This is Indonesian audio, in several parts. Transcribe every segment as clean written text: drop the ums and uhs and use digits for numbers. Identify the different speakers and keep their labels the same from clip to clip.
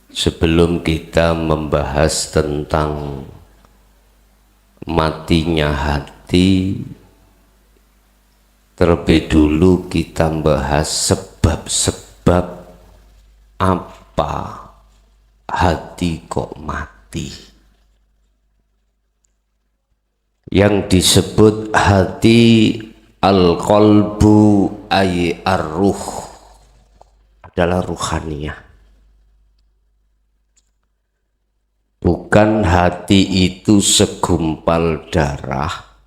Speaker 1: Sebelum kita membahas tentang matinya hati, terlebih dulu kita bahas sebab-sebab apa hati kok mati. Yang disebut hati al-qalbu ay ar-ruh adalah ruhaniyah. Bukan hati itu segumpal darah,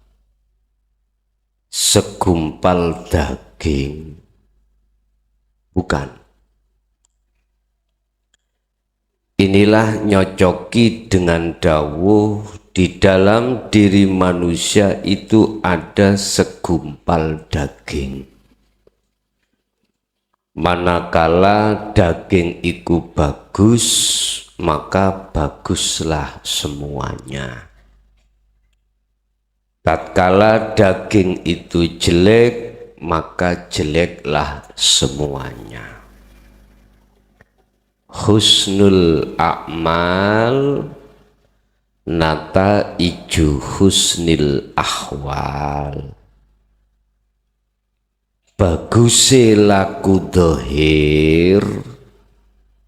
Speaker 1: segumpal daging. Bukan. Inilah nyocoki dengan dawuh di dalam diri manusia itu ada segumpal daging. Manakala daging itu bagus, maka baguslah semuanya. Tatkala daging itu jelek, maka jeleklah semuanya. Husnul a'mal nata iju husnil ahwal. Baguse laku dohir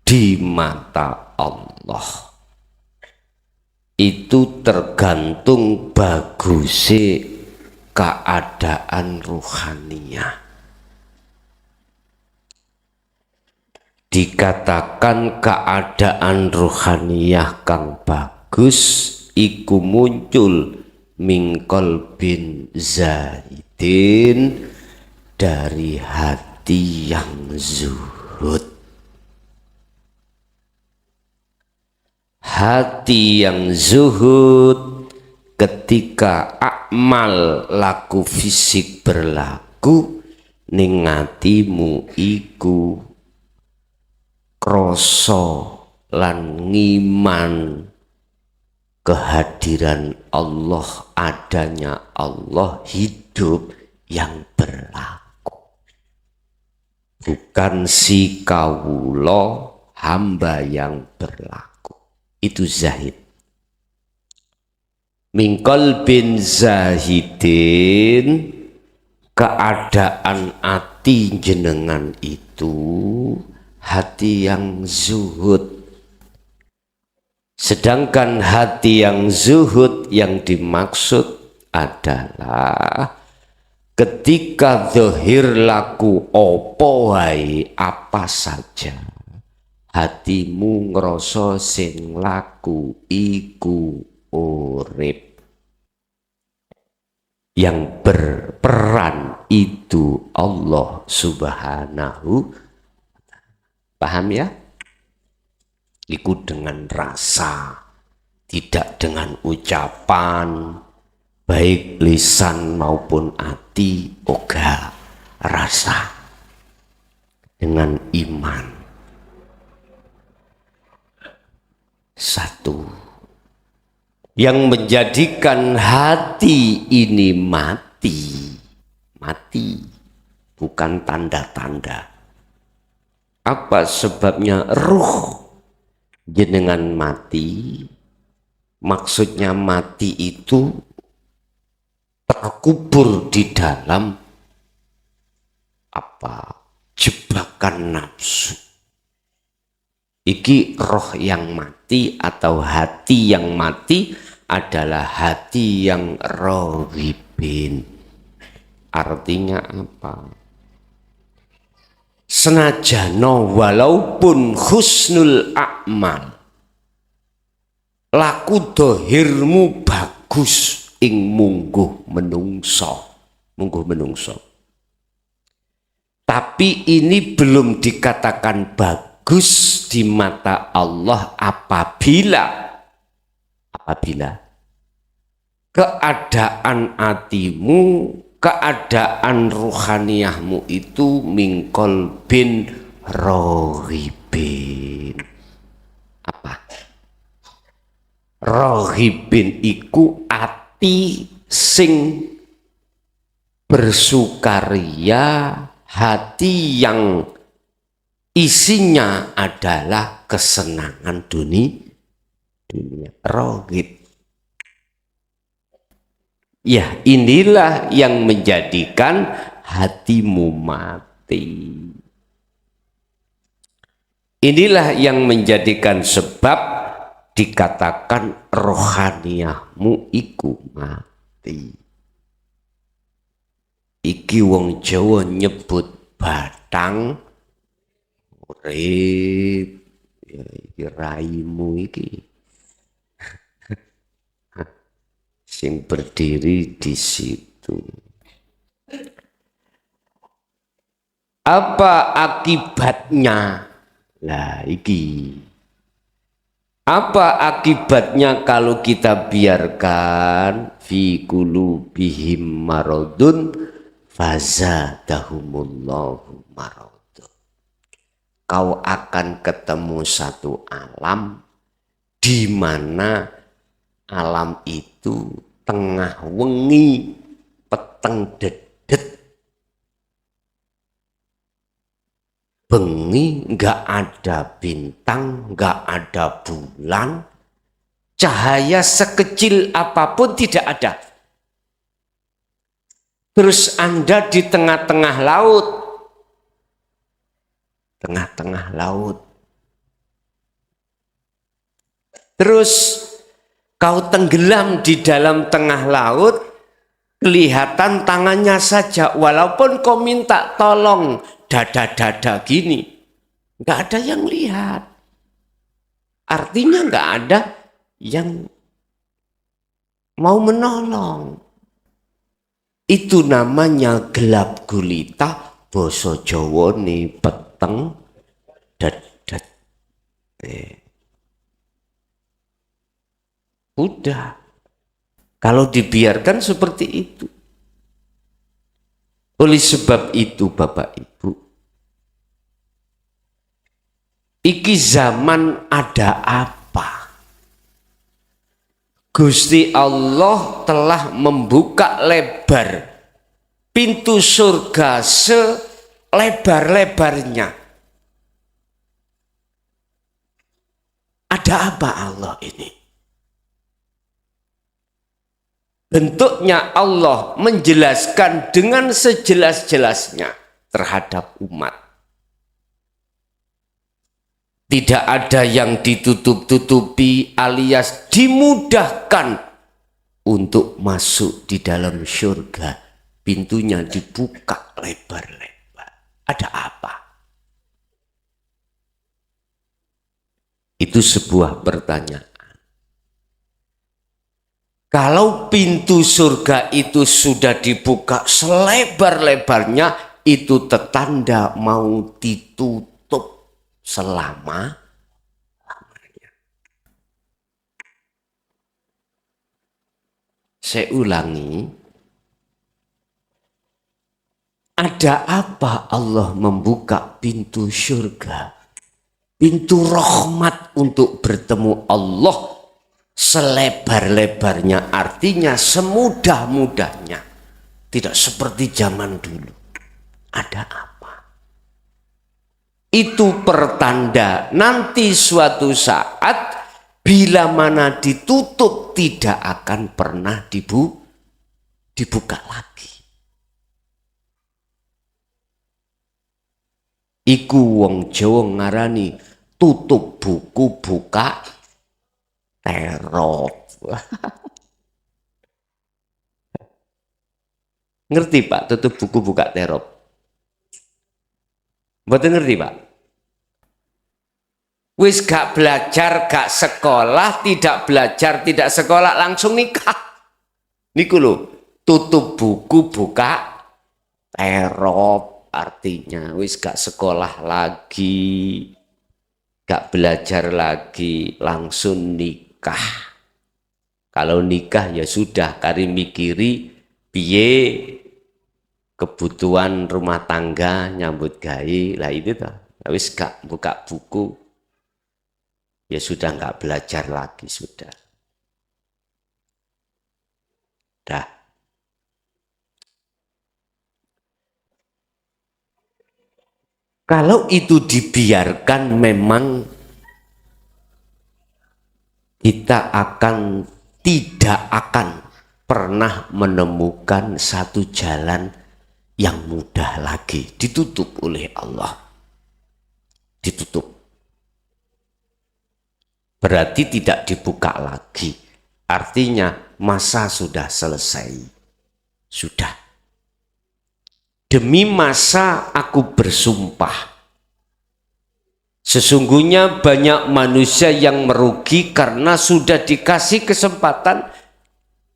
Speaker 1: di mata Allah itu tergantung baguse keadaan ruhaniyah. Dikatakan keadaan ruhaniyah kang bagus iku muncul mingkol bin zahidin, dari hati yang zuhud. Hati yang zuhud ketika amal laku fisik berlaku ning atimu iku kroso lan ngiman kehadiran Allah, adanya Allah hidup yang berlaku. Bukan si kawulo hamba yang berlaku. Itu zahid. Mingkol bin zahidin, keadaan hati jenengan itu hati yang zuhud. Sedangkan hati yang zuhud yang dimaksud adalah ketika zahir laku opo wae apa saja, hatimu ngrasa sing laku iku urip. Yang berperan itu Allah Subhanahu. Paham ya? Iku dengan rasa, tidak dengan ucapan, baik lisan maupun hati, oga rasa dengan iman. Satu yang menjadikan hati ini mati bukan tanda-tanda. Apa sebabnya? Ruh jenengan mati, maksudnya mati itu terkubur di dalam apa? Jebakan nafsu. Iki roh yang mati atau hati yang mati adalah hati yang rohibin. Artinya apa? Senajano walaupun husnul a'mal, laku dohirmu bagus ing mungguh menungso, tapi ini belum dikatakan bagus di mata Allah apabila keadaan hatimu, keadaan ruhaniyahmu itu mingkol bin rohibin. Apa? Rohibin iku ati sing bersukaria, hati yang isinya adalah kesenangan dunia rohid. Ya, inilah yang menjadikan hatimu mati. Inilah yang menjadikan sebab dikatakan rohaniyahmu iku mati. Iki wong Jawa nyebut batang urip. Ya, iki raimu iki sing berdiri di situ. Apa akibatnya? Lah iki. Apa akibatnya kalau kita biarkan fi qulubihim maradun fazadahumullahu maradun. Kau akan ketemu satu alam di mana alam itu tengah wengi peteng dedet bengi, nggak ada bintang, nggak ada bulan, cahaya sekecil apapun tidak ada. Terus Anda di tengah-tengah laut, tengah-tengah laut. Terus kau tenggelam di dalam tengah laut, kelihatan tangannya saja, walaupun kau minta tolong dada-dada gini, nggak ada yang lihat. Artinya nggak ada yang mau menolong. Itu namanya gelap gulita, basa Jawa nih peteng dedet. Udah, kalau dibiarkan seperti itu. Oleh sebab itu Bapak Ibu, iki zaman ada apa? Gusti Allah telah membuka lebar pintu surga selebar-lebarnya. Ada apa Allah ini? Bentuknya Allah menjelaskan dengan sejelas-jelasnya terhadap umat. Tidak ada yang ditutup-tutupi alias dimudahkan untuk masuk di dalam surga. Pintunya dibuka lebar-lebar. Ada apa? Itu sebuah pertanyaan. Kalau pintu surga itu sudah dibuka selebar-lebarnya, itu tertanda mau ditutup selama-lamanya. Saya ulangi, ada apa Allah membuka pintu surga? Pintu rahmat untuk bertemu Allah selebar-lebarnya, artinya semudah-mudahnya, tidak seperti zaman dulu. Ada apa? Itu pertanda nanti suatu saat bila mana ditutup tidak akan pernah dibuka lagi. Iku wong Jawa ngarani tutup buku buka terop. Ngerti Pak, tutup buku buka terop? Mboten ngerti Pak? Wis gak belajar, gak sekolah, tidak belajar, tidak sekolah, langsung nikah. Niku lho, tutup buku buka terop, artinya wis gak sekolah lagi, gak belajar lagi, langsung nikah. Kalau nikah ya sudah, kari mikiri piye kebutuhan rumah tangga, nyambut gawe, lah itu toh. Wis gak buka buku, ya sudah nggak belajar lagi, sudah. Dah. Kalau itu dibiarkan memang kita tidak akan pernah menemukan satu jalan yang mudah lagi, ditutup oleh Allah. Ditutup. Berarti tidak dibuka lagi. Artinya masa sudah selesai. Sudah. Demi masa aku bersumpah. Sesungguhnya banyak manusia yang merugi karena sudah dikasih kesempatan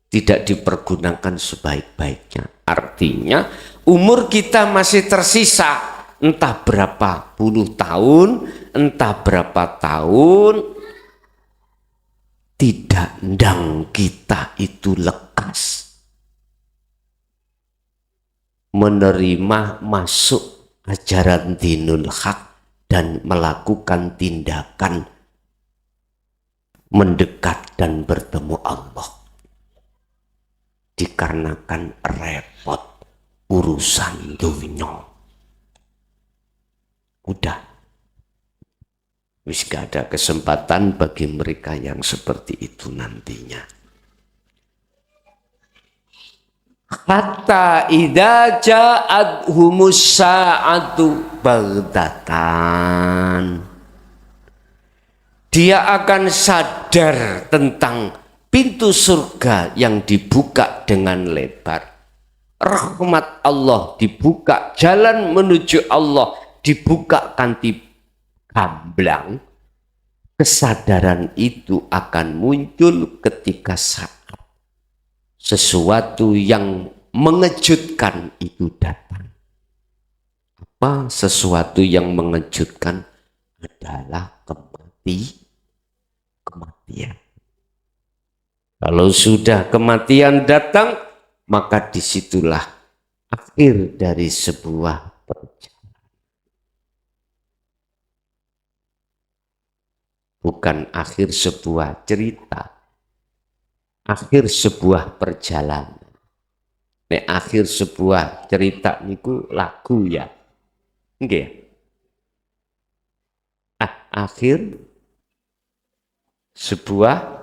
Speaker 1: tidak dipergunakan sebaik-baiknya. Artinya umur kita masih tersisa entah berapa puluh tahun, entah berapa tahun, tidak ndang kita itu lekas menerima masuk ajaran dinul haq dan melakukan tindakan mendekat dan bertemu Allah. Dikarenakan repot urusan dunia. Udah. Wis gak ada kesempatan bagi mereka yang seperti itu nantinya. Hatta idza ja'adhumus sa'atu baghtatan. Dia akan sadar tentang pintu surga yang dibuka dengan lebar. Rahmat Allah dibuka, jalan menuju Allah dibuka kanthi gamblang. Kesadaran itu akan muncul ketika saat sesuatu yang mengejutkan itu datang. Apa sesuatu yang mengejutkan? Adalah kematian. Kalau sudah kematian datang, maka disitulah akhir dari sebuah perjalanan. Bukan akhir sebuah cerita, akhir sebuah perjalanan. Nek akhir sebuah cerita niku lagu ya. Nggih. Akhir sebuah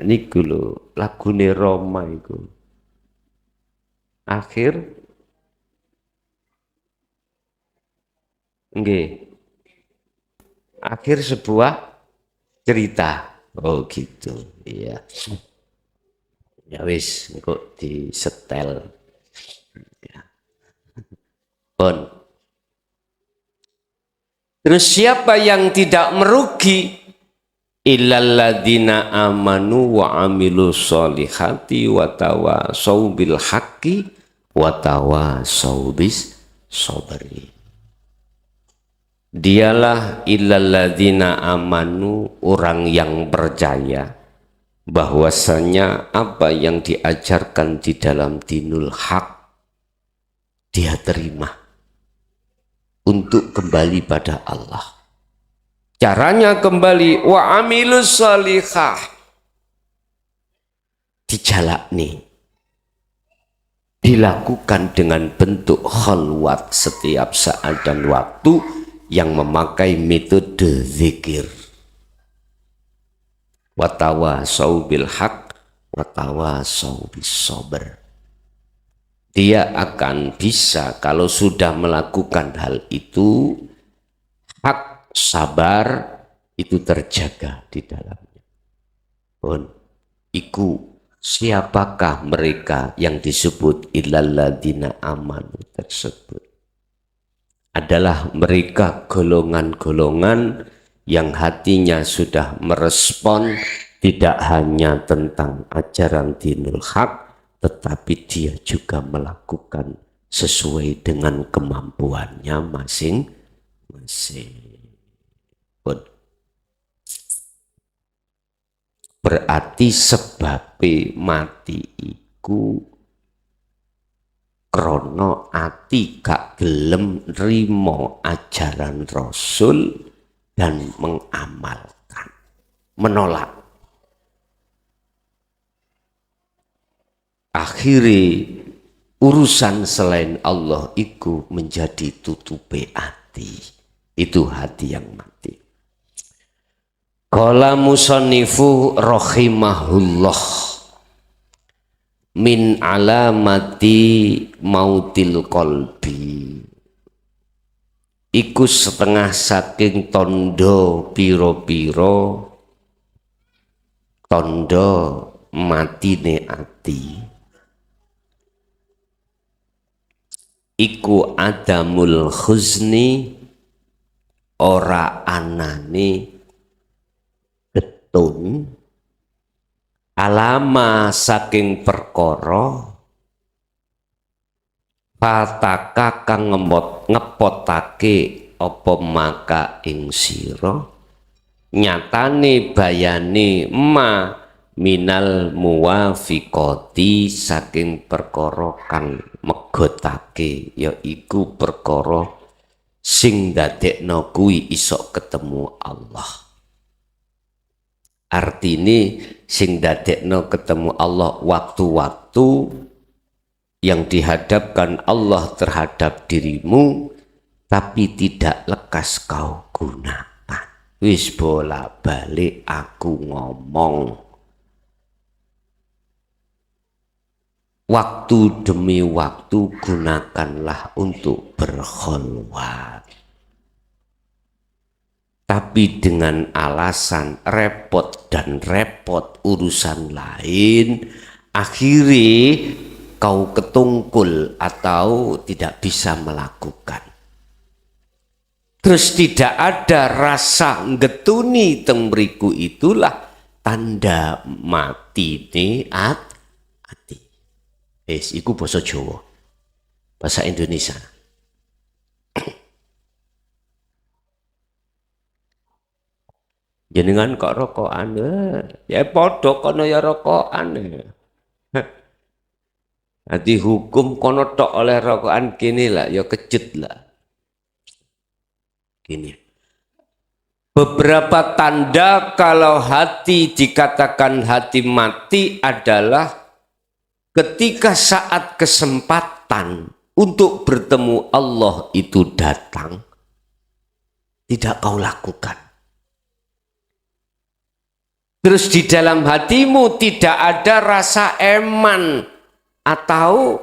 Speaker 1: niku lho, lagune Roma iku. Akhir nggih. Akhir sebuah cerita. Oh gitu. Iya. Ya wis engko disetel. Ya. Pun. Terus siapa yang tidak merugi? Illalladzina amanu wa amilus solihati wa tawasau bil haqqi wa tawasau bis sabri. Dialah illalladzina amanu, orang yang percaya bahwasanya apa yang diajarkan di dalam dinul haq dia terima untuk kembali pada Allah. Caranya kembali wa amilus sholihah, dijalani, dilakukan dengan bentuk khalwat setiap saat dan waktu yang memakai metode zikir. Watawasau bil haq, watawasau bis sabr. Dia akan bisa kalau sudah melakukan hal itu, hak sabar itu terjaga di dalamnya. Pun iku siapakah mereka yang disebut illalladzina amanu tersebut? Adalah mereka golongan-golongan yang hatinya sudah merespon tidak hanya tentang ajaran dinul haq, tetapi dia juga melakukan sesuai dengan kemampuannya masing-masing. Berarti sebabe mati iku krono ati gak gelem nrimo ajaran Rasul dan mengamalkan, menolak. Akhirnya urusan selain Allah iku menjadi tutupe ati. Itu hati yang mati. Qala musannifu rahimahullah, min alamati mautil qalbi, iku setengah saking tondo piro-piro tondo matine ati, iku adamul khuzni, ora anane getun, alama saking perkara pataka kang ngepotake apa maka ing sira, nyatane bayane ma minal muwafiqati saking perkara kang megotake, yaiku perkara sing dadekno kuwi iso ketemu Allah. Artine sing dadekno ketemu Allah waktu-waktu yang dihadapkan Allah terhadap dirimu tapi tidak lekas kau gunakan. Wis bolak-balik aku ngomong, waktu demi waktu gunakanlah untuk berkholwat. Tapi dengan alasan repot dan repot urusan lain, akhirnya kau ketungkul atau tidak bisa melakukan. Terus tidak ada rasa ngetuni teng mriku, itulah tanda mati ni ati. Iku basa Jawa, bahasa Indonesia. Jenengan kok rokokan, ya podo kono ya rokokan. Nanti hukum kono tok oleh rokokan kini lah, ya kejut lah. Gini. Beberapa tanda kalau hati dikatakan hati mati adalah ketika saat kesempatan untuk bertemu Allah itu datang, tidak kau lakukan. Terus di dalam hatimu tidak ada rasa eman atau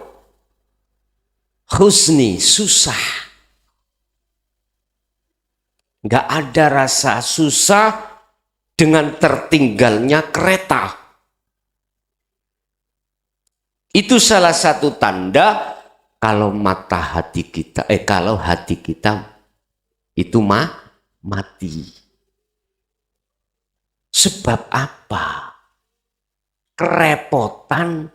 Speaker 1: husni, susah. Nggak ada rasa susah dengan tertinggalnya kereta. Itu salah satu tanda kalau mata hati kita, kalau hati kita itu mati. Sebab apa? Kerepotan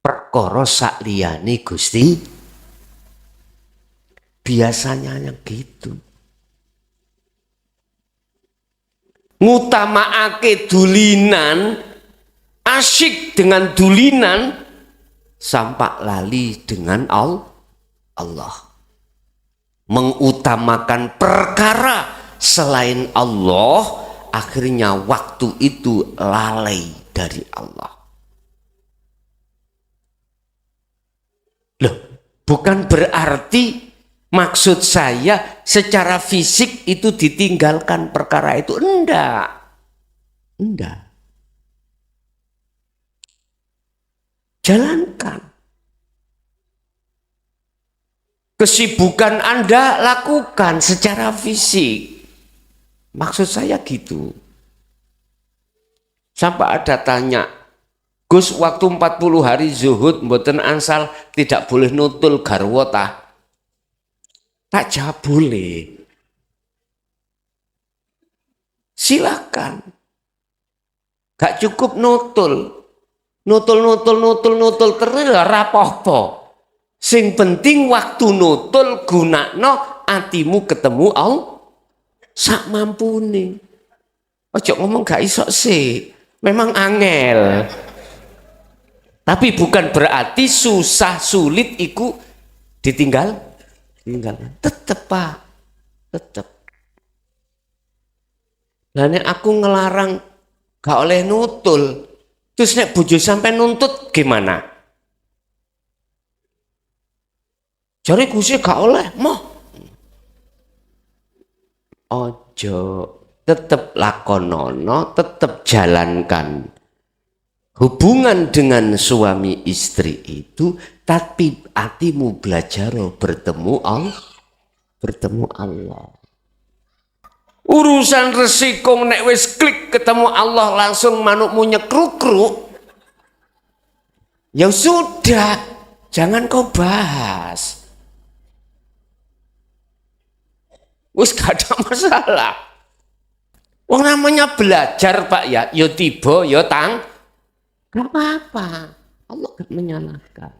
Speaker 1: perkara sakliyane Gusti. Biasanya yang gitu. Ngutamaake dulinan, asyik dengan dulinan, sampai lali dengan Allah. Mengutamakan perkara selain Allah, akhirnya waktu itu lalai dari Allah. Loh, bukan berarti maksud saya secara fisik itu ditinggalkan perkara itu. Enggak. Jalankan. Kesibukan Anda lakukan secara fisik. Maksud saya gitu. Sampai ada tanya, Gus, waktu 40 hari zuhud mboten ansal tidak boleh nutul garwa ta? Tak jawab boleh. Silakan. Gak cukup nutul terus ora apa-apa. Sing penting waktu nutul gunakno atimu ketemu Allah. Sak mampune. Ojo ngomong gak iso sih. Memang angel. Tapi bukan berarti susah sulit iku ditinggal. Tetep Pak. Tetep. Lah nek aku ngelarang gak oleh nutul. Terus nek bojo sampai nuntut gimana? Jare Gusti gak oleh, moh. ojo, tetap lakonono, tetap jalankan hubungan dengan suami istri itu, tapi hatimu belajar bertemu Allah. Urusan resiko nek wis klik ketemu Allah langsung manukmu nyekruk-kruk, ya sudah, jangan kau bahas. Wis gak ada masalah. Wong namanya belajar Pak ya, yo tiba, yo tang, gak apa-apa. Allah gak menyalahkan.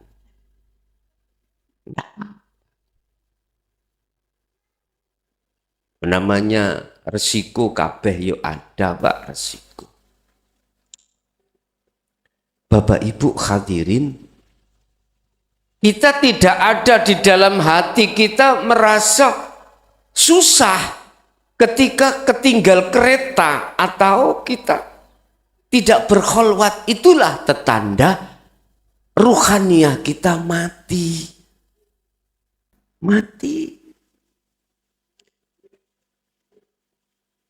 Speaker 1: Gak apa. Namanya resiko kabeh yo ada Pak resiko. Bapak Ibu hadirin, kita tidak ada di dalam hati kita merasa susah ketika ketinggal kereta atau kita tidak berkholwat. Itulah tanda ruhaniah kita mati.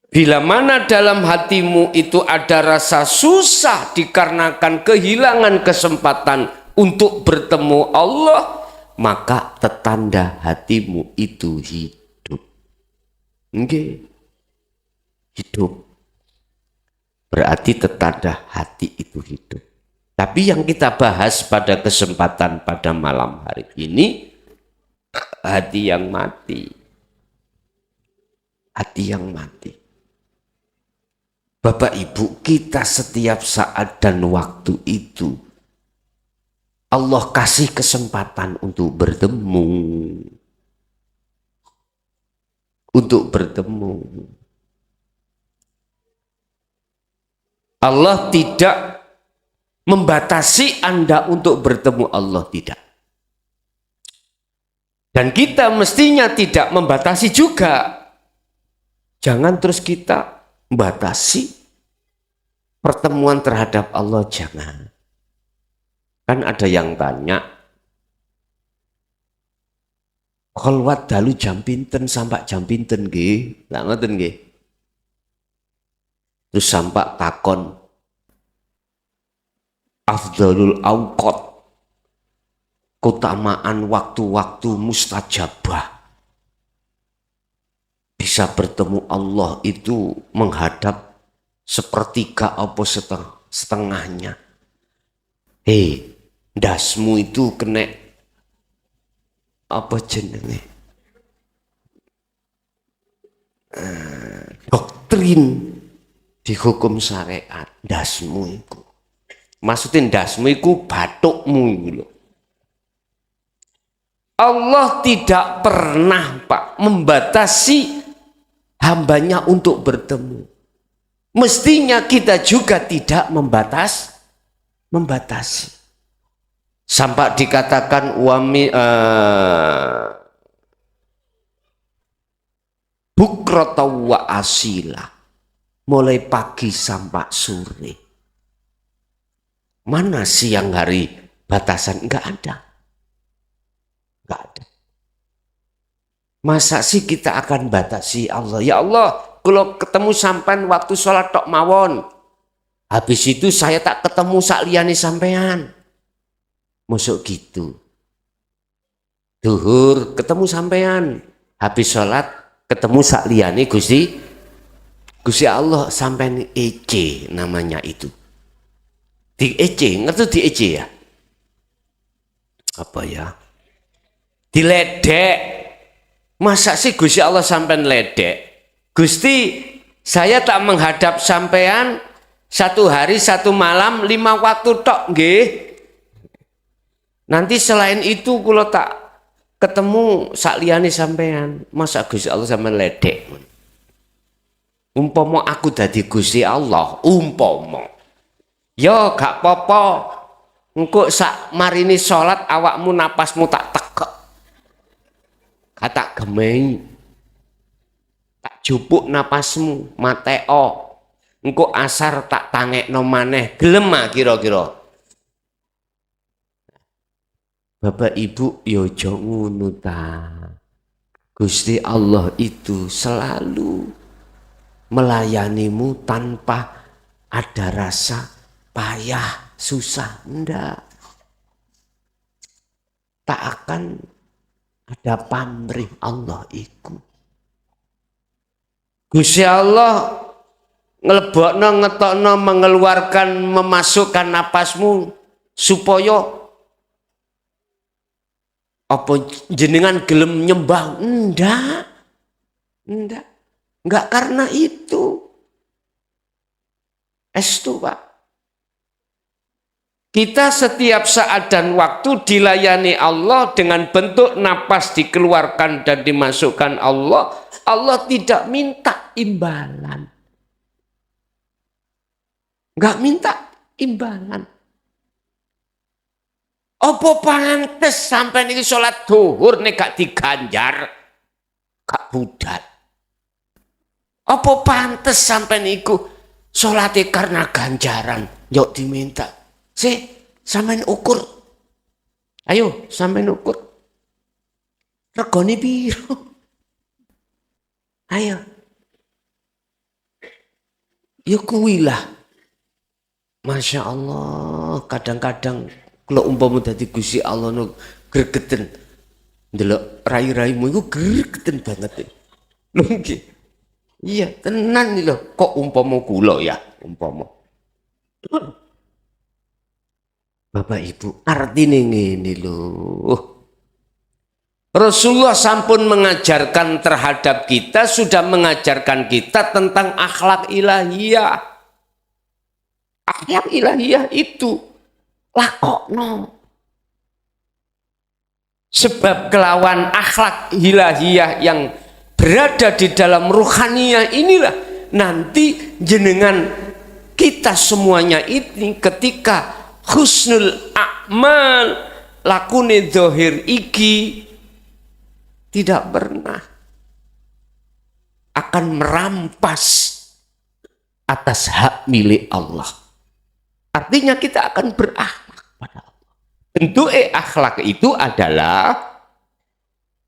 Speaker 1: Bila mana dalam hatimu itu ada rasa susah dikarenakan kehilangan kesempatan untuk bertemu Allah, maka tetanda hatimu itu hidup. Hidup. Berarti tetanda hati itu hidup. Tapi yang kita bahas pada kesempatan pada malam hari ini, hati yang mati. Hati yang mati. Bapak Ibu, kita setiap saat dan waktu itu Allah kasih kesempatan untuk bertemu. Allah tidak membatasi Anda untuk bertemu, Allah tidak. Dan kita mestinya tidak membatasi juga. Jangan terus kita membatasi pertemuan terhadap Allah, jangan. Kan ada yang tanya, kholwat dalu jam pinten sampai jam pinten nggih? Lah ngoten nggih. Terus sampai takon afdalul auqat, keutamaan waktu-waktu mustajabah. Bisa bertemu Allah itu menghadap sepertiga apa setengahnya. Dasmu itu kena apa jenenge? Doktrin di hukum syariat, dasmu itu. Maksudnya dasmu itu batukmu itu. Allah tidak pernah Pak membatasi hambanya untuk bertemu. Mestinya kita juga tidak membatasi. Sampai dikatakan bukrata wa asila, mulai pagi sampai sore. Mana siang hari batasan? Enggak ada. Enggak ada. Masa sih kita akan batasi Allah? Ya Allah, kalau ketemu sampean waktu sholat tok mawon, habis itu saya tak ketemu sakliyane sampean. Masuk gitu. Duhur ketemu sampean, habis sholat ketemu sakliyane Gusti Allah, sampean EC namanya itu. Di EC, ngerti di EC ya? Apa ya? Diledek. Masa sih Gusti Allah sampean ledek? Gusti, saya tak menghadap sampean 1 hari 1 malam 5 waktu tok nggih. Nanti selain itu kalau tak ketemu sakliyane sampean, masa Gusti Allah sampean ledek? Umpama aku dadi Gusti Allah, umpama. Yo gak apa-apa. Engko sak marini salat awakmu napasmu tak tekek. Kata gemei. Tak jupuk napasmu, mateo. Engko asar tak tangekno maneh. Gelem kira-kira. Bapak Ibu yo aja ngono ta. Gusti Allah itu selalu melayanimu tanpa ada rasa payah, susah, enggak. Tak akan ada pamrih Allah itu. Gusti Allah ngelebokno, ngetokno, mengeluarkan, memasukkan napasmu supaya apa jenengan gelem nyembah? Enggak karena itu. Estu Pak. Kita setiap saat dan waktu dilayani Allah dengan bentuk napas dikeluarkan dan dimasukkan Allah. Allah tidak minta imbalan. Enggak minta imbalan. Apa pantes sampai niki sholat duhur nek gak diganjar, gak budat. Apa pantes sampai niku sholatnya karena ganjaran, yuk diminta. Sampean ukur. Ayo, sampean ukur. Regane piro? Ayo. Ya kuwi lah. Masya Allah, kadang-kadang kalau umpama dadi Gusti Allah no gregeten. Ndelok rai-raimu iku gregeten banget. Lho nggih. Iya, tenan iki lho. Kok umpama kula ya, umpama. Bapak Ibu, artine ngene lho. Rasulullah sampun mengajarkan terhadap kita, sudah mengajarkan kita tentang akhlak ilahiyah. Akhlak ilahiyah itu lakokno. Sebab kelawan akhlak ilahiyah yang berada di dalam ruhaniyah inilah nanti jenengan kita semuanya ini ketika husnul a'mal lakune zahir iki tidak pernah akan merampas atas hak milik Allah. Artinya kita akan berakhlak pada Allah. Bentuk akhlak itu adalah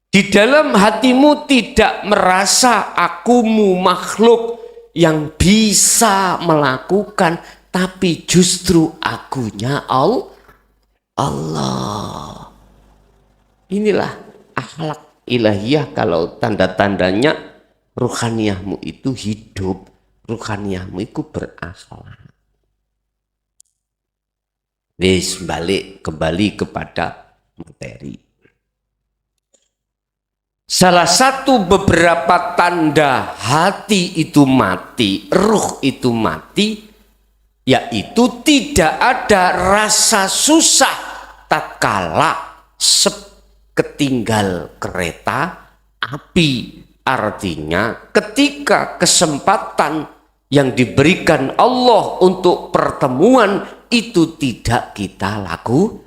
Speaker 1: di dalam hatimu tidak merasa akumu makhluk yang bisa melakukan, tapi justru akunya Allah. Inilah akhlak ilahiyah. Kalau tanda-tandanya ruhaniyahmu itu hidup, ruhaniyahmu itu berakhlak. Wis kembali kepada materi. Salah satu beberapa tanda hati itu mati, ruh itu mati, yaitu tidak ada rasa susah tatkala ketinggal kereta api. Artinya ketika kesempatan yang diberikan Allah untuk pertemuan itu tidak kita lakukan.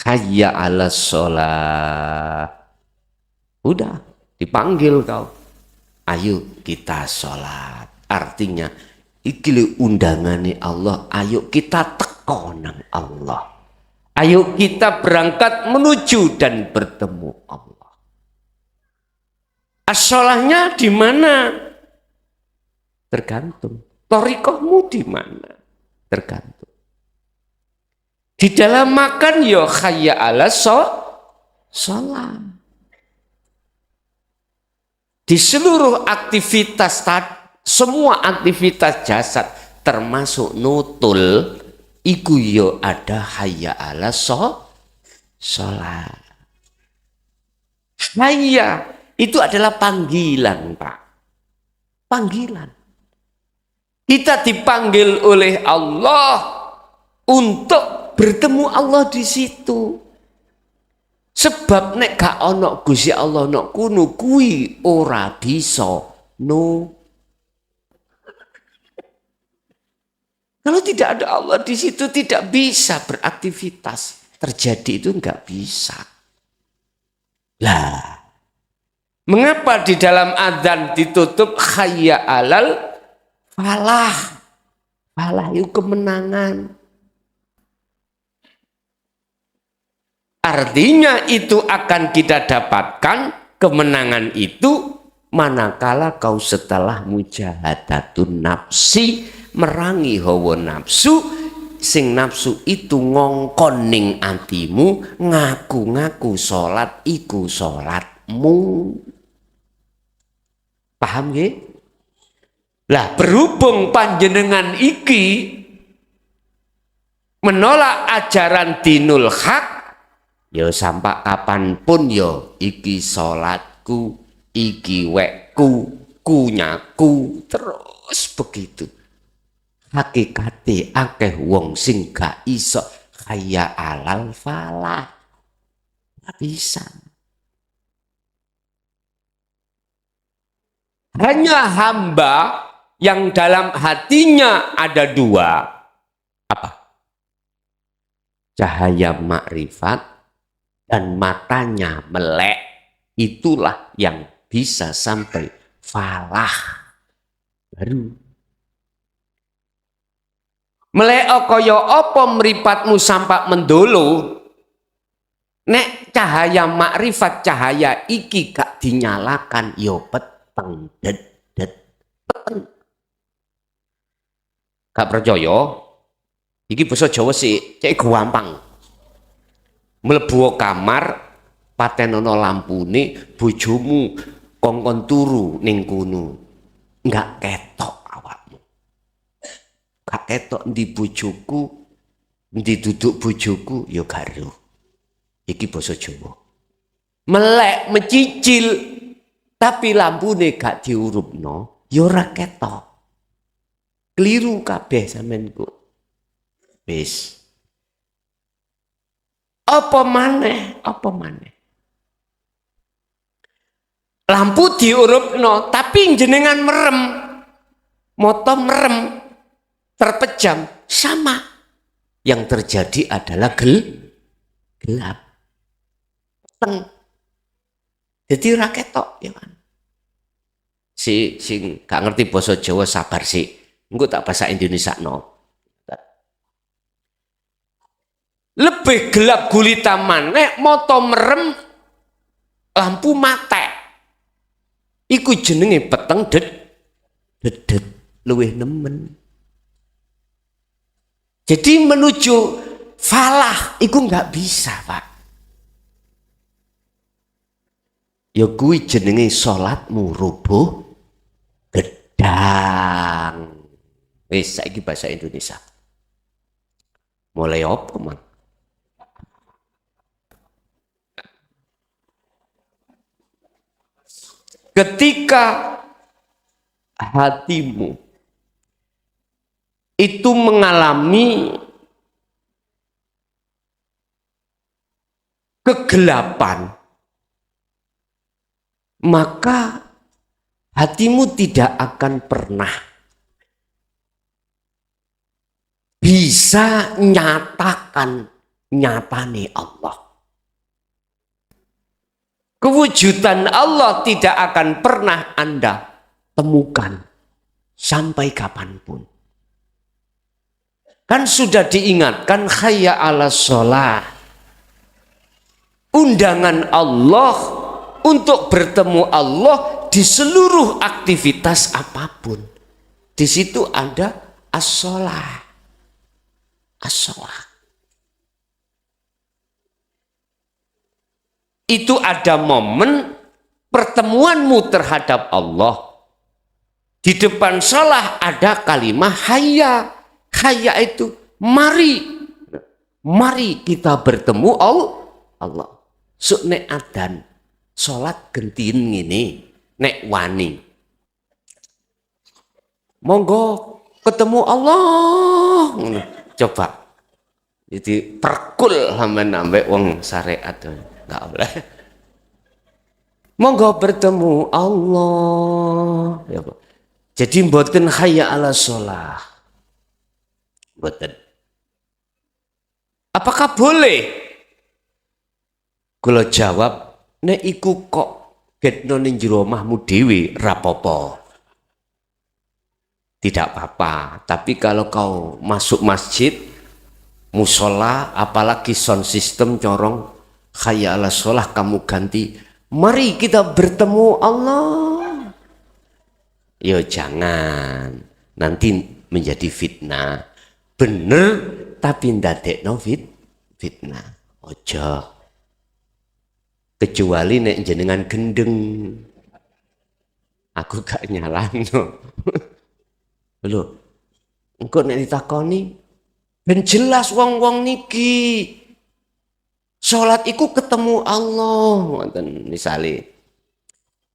Speaker 1: Hayya 'alas sholat. Udah dipanggil kau. Ayo kita sholat. Artinya iki undangane Allah. Ayo kita teko nang Allah. Ayo kita berangkat menuju dan bertemu Allah. As-sholahnya di mana? Tergantung. Thariqahmu di mana? Tergantung. Di dalam makan ya hayya 'alas sholat. Di seluruh aktivitas, semua aktivitas jasad termasuk nutul, iku yo ada hayya 'alas sholat. Hayya itu adalah panggilan, Pak. Panggilan. Kita dipanggil oleh Allah untuk bertemu Allah di situ. Sebab nek gak ono Gusti Allah nok kuno kuwi ora bisa Kalau tidak ada Allah di situ tidak bisa beraktivitas. Terjadi itu enggak bisa. Lah, mengapa di dalam adzan ditutup hayya 'alal falah? Falah itu kemenangan. Artinya itu akan kita dapatkan kemenangan itu manakala kau setelah mujahadatun nafsi, merangi hawa nafsu, sing nafsu itu ngongkon ning atimu, ngaku-ngaku salat iku salatmu. Paham nggih? Lah berhubung panjenengan iki menolak ajaran dinul haq, ya sampai kapanpun ya iki salatku, iki wekku, kunyaku, terus begitu. Hakikate akeh wong sing gak iso kaya alal falah. Gak bisa. Hanya hamba yang dalam hatinya ada dua. Apa? Cahaya makrifat dan matanya melek, itulah yang bisa sampai falah. Baru melek kaya apa mripatmu sampak mendolo, nek cahaya makrifat, cahaya iki gak dinyalakan yo peteng dedet peteng. Gak percaya iki basa Jawa sih cek gampang. Mlebu kamar patenono lampune, bojomu kongkon turu ning kono, enggak ketok awakmu. Gak ketok ndi bojoku, ndi duduk bojoku, ya gak ero. Iki basa Jawa. Melek mencicil tapi lampune gak diurupno, ya ora ketok. Keliru kabeh sampeanku. Wis. Apa maneh? Apa maneh? Lampu diurupno tapi jenengan merem. Moto merem, terpejam, sama. Yang terjadi adalah gelap. Teng. Jadi ora ketok ya kan. Sing gak ngerti basa Jawa sabar sih. Engko tak bahasa Indonesia no. Lebih gelap gulita maneh moto merem lampu mate. Iku jenenge peteng dedet luwih nemen. Jadi menuju falah iku nggak bisa, Pak. Ya kuwi jenenge salatmu rubuh gedang. Wis saiki bahasa Indonesia. Mulai apa, Mang? Ketika hatimu itu mengalami kegelapan, maka hatimu tidak akan pernah bisa nyatakan nyatane Allah. Kewujudan Allah tidak akan pernah Anda temukan sampai kapanpun. Kan sudah diingatkan hayya ala sholah. Undangan Allah untuk bertemu Allah di seluruh aktivitas apapun. Di situ ada as-sholah. As-sholah. Itu ada momen pertemuanmu terhadap Allah. Di depan sholah ada kalimat hayya. Hayya itu mari. Mari kita bertemu Allah. Suk nek adan sholat gentin ngene nek wani. Monggo ketemu Allah. Coba. Jadi perkul sampean ambek wong syariat. Enggak boleh. Monggo bertemu Allah. Ya, jadi mboten hayya ala sholah. Mboten. Apakah boleh? Kula jawab, nek iku kok getno ning jero omahmu dhewe rapopo. Tidak apa-apa. Tapi kalau kau masuk masjid, musola, apalagi sound system corong, hayya 'alas shalah kamu ganti mari kita bertemu Allah. Yo jangan, nanti menjadi fitnah. Bener tapi ndadekno fitnah. Ojo. Kecuali nek jenengan gendeng. Aku gak nyalano. Lho, engko nek ditakoni ben jelas wong-wong niki salat iku ketemu Allah, ngoten misale.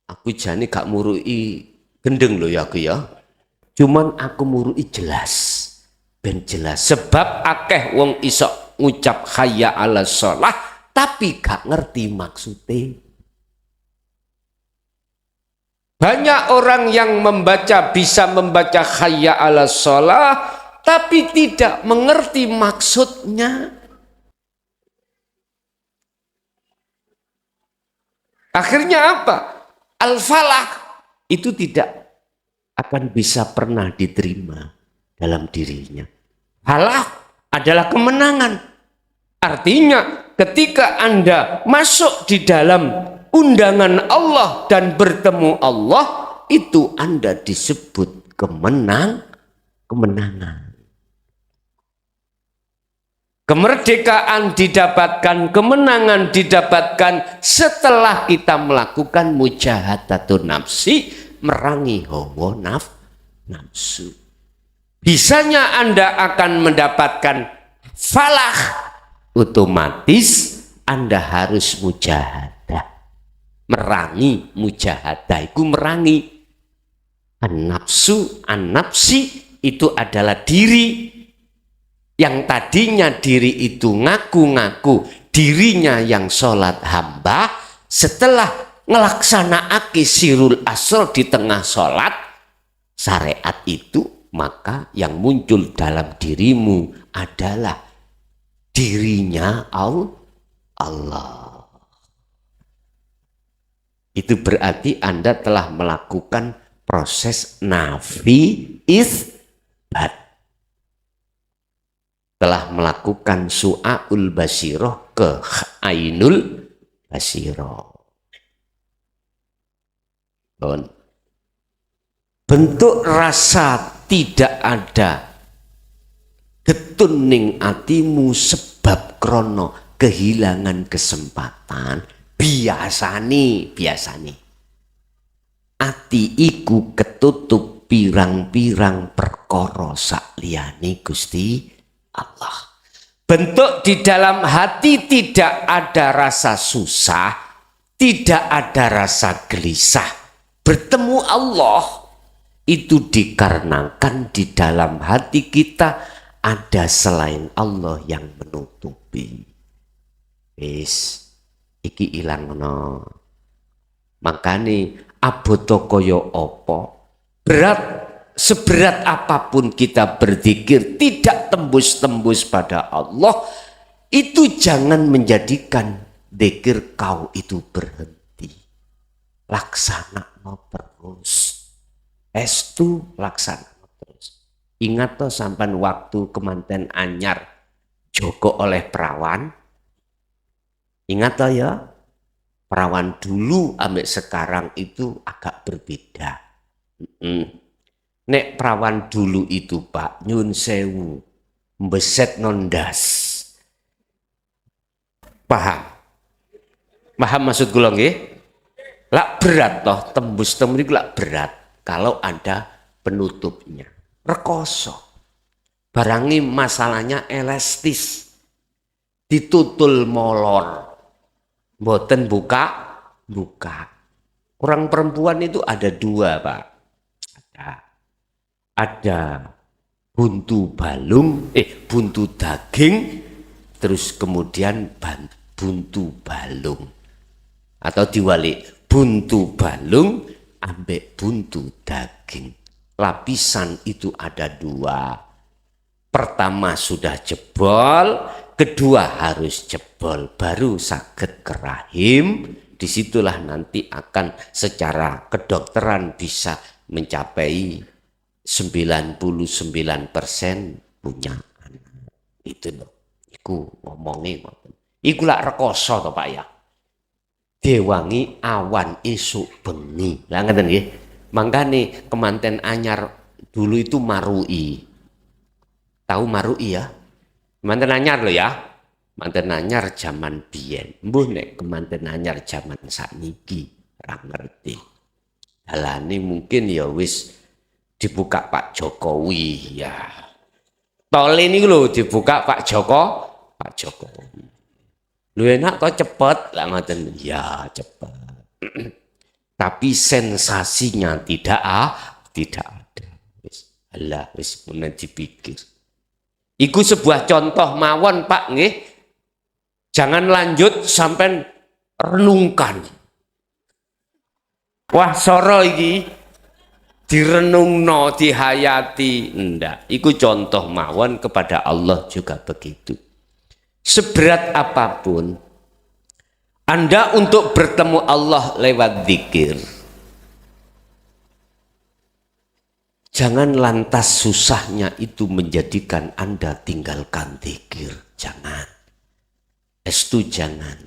Speaker 1: Aku jane gak murui gendeng lho ya aku ya. Cuman aku murui jelas. Ben jelas sebab akeh wong iso ngucap hayya 'alas shalah tapi gak ngerti maksudnya. Banyak orang yang bisa membaca hayya 'alas shalah tapi tidak mengerti maksudnya. Akhirnya apa? Al-falah itu tidak akan bisa pernah diterima dalam dirinya. Falah adalah kemenangan. Artinya ketika Anda masuk di dalam undangan Allah dan bertemu Allah, itu Anda disebut kemenangan. Kemerdekaan didapatkan, kemenangan didapatkan setelah kita melakukan mujahadatun nafsi, merangi hawa nafsu. Bisanya Anda akan mendapatkan falah, otomatis Anda harus mujahadah. Merangi mujahadah itu merangi. An-nafsu, an-nafsi itu adalah diri. Yang tadinya diri itu ngaku-ngaku dirinya yang sholat hamba, setelah ngelaksanaake sirul asr di tengah sholat syariat itu, maka yang muncul dalam dirimu adalah dirinya Allah. Itu berarti Anda telah melakukan proses nafi isbat. Telah melakukan su'aul basiroh ke ainul basiroh. Bentuk rasa tidak ada getun ning atimu sebab krono kehilangan kesempatan. Biasane ati iku ketutup pirang-pirang perkara sakliyane Gusti Allah. Bentuk di dalam hati tidak ada rasa susah, tidak ada rasa gelisah. Bertemu Allah itu dikarenakan di dalam hati kita ada selain Allah yang menutupi. Wis iki ilangno. Makane aboto kaya apa? Seberat apapun kita berzikir tidak tembus-tembus pada Allah, itu jangan menjadikan zikir kau itu berhenti. Laksana terus. Estu laksana terus. Ingat toh sampan waktu kemanten anyar jogo oleh perawan. Ingat toh ya, perawan dulu ambek sekarang itu agak berbeda. Nek perawan dulu itu Pak, nyun sewu, mbeset nondas. Paham? Paham maksud kula nggih? Lak berat toh, tembus itu lak berat kalau ada penutupnya. Rekoso. Barangi masalahnya elastis. Ditutul molor. Mboten buka. Orang perempuan itu ada dua Pak. Ada buntu balung, buntu daging, terus kemudian buntu balung. Atau diwalik, buntu balung ambek buntu daging. Lapisan itu ada dua. Pertama sudah jebol, kedua harus jebol, baru sakit ke rahim. Disitulah nanti akan secara kedokteran bisa mencapai 99% punya anak. Itu loh, iku ngomongnya. Iku lak rekoso to Pak ya. Diwangi awan esuk bengi. Lah ngeten nggih. Mangkane kemanten anyar dulu itu marui. Tahu marui ya? Kemanten anyar lo ya. Kemanten anyar zaman biyen. Mbuh nek kemanten anyar zaman sakniki ra ngerti. Dalane mungkin ya wis dibuka Pak Jokowi ya. Tol ini lho dibuka Pak Jokowi. Lu enak kok cepet lah ngoten. Ya cepet. Tapi sensasinya tidak ada. Wis mun dipikir. Iku sebuah contoh mawon Pak nggih. Jangan lanjut sampai renungkan. Wah soro iki direnungno, dihayati, ndak. Iku contoh mawon kepada Allah juga begitu. Seberat apapun Anda untuk bertemu Allah lewat zikir, jangan lantas susahnya itu menjadikan Anda tinggalkan zikir. Jangan. Estu jangan.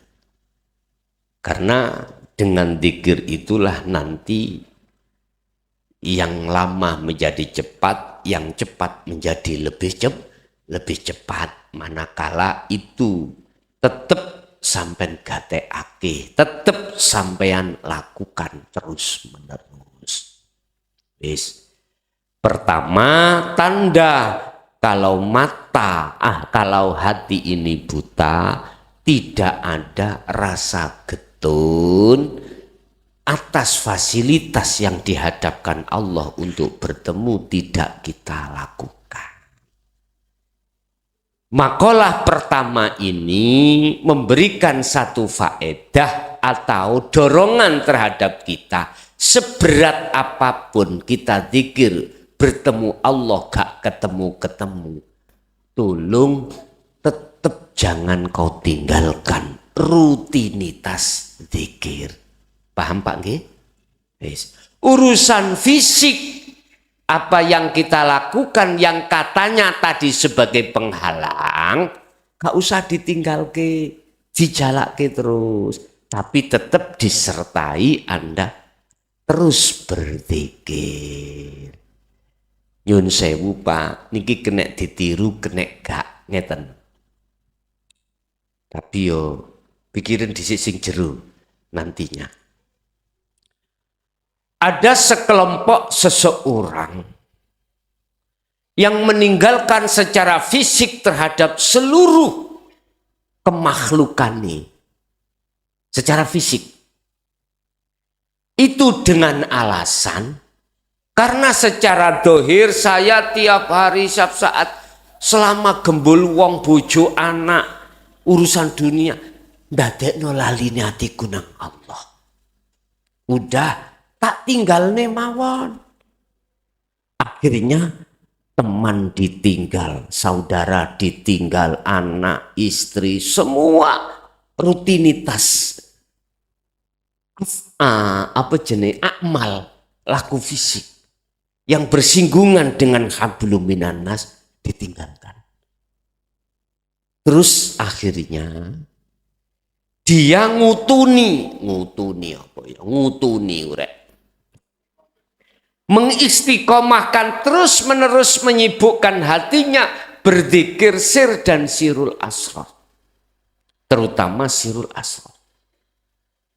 Speaker 1: Karena dengan zikir itulah nanti yang lama menjadi cepat, yang cepat menjadi lebih cepat. Manakala itu tetap sampean gatekake, tetap sampean lakukan terus menerus. Wis. Pertama tanda kalau kalau hati ini buta, tidak ada rasa getun atas fasilitas yang dihadapkan Allah untuk bertemu tidak kita lakukan. Makalah pertama ini memberikan satu faedah atau dorongan terhadap kita. Seberat apapun kita zikir, bertemu Allah gak ketemu-ketemu. Tolong tetap jangan kau tinggalkan rutinitas zikir. Paham Pak nggih? Yes. Urusan fisik apa yang kita lakukan yang katanya tadi sebagai penghalang, gak usah ditinggalke, dijalake terus, tapi tetap disertai Anda terus berzikir. Nyun sewu Pak, niki kena ditiru kena gak ngeten. Tapi yo pikirin dhisik sing jero nantinya. Ada sekelompok seseorang yang meninggalkan secara fisik terhadap seluruh kemakhlukan ini. Secara fisik. Itu dengan alasan karena secara dohir saya tiap hari setiap saat selama gembul wong bojo anak urusan dunia ndadekno laline atiku nang Allah. Udah tak tinggal nih mawon. Akhirnya teman ditinggal, saudara ditinggal, anak, istri, semua rutinitas amal laku fisik yang bersinggungan dengan hablum minan nas ditinggalkan. Terus akhirnya dia ngutuni apa ya? Ngutuni urek. Mengistiqomahkan terus menerus menyibukkan hatinya berzikir sir dan sirul asrar, terutama sirul asrar.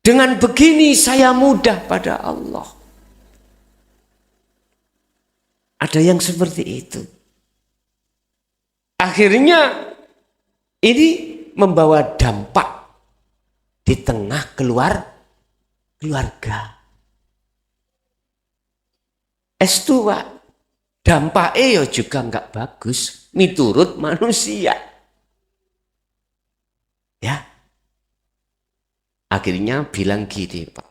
Speaker 1: Dengan begini saya mudah pada Allah. Ada yang seperti itu. Akhirnya ini membawa dampak di tengah keluarga. Estu Pak, dampaknya ya juga enggak bagus miturut manusia. Ya. Akhirnya bilang gini Pak.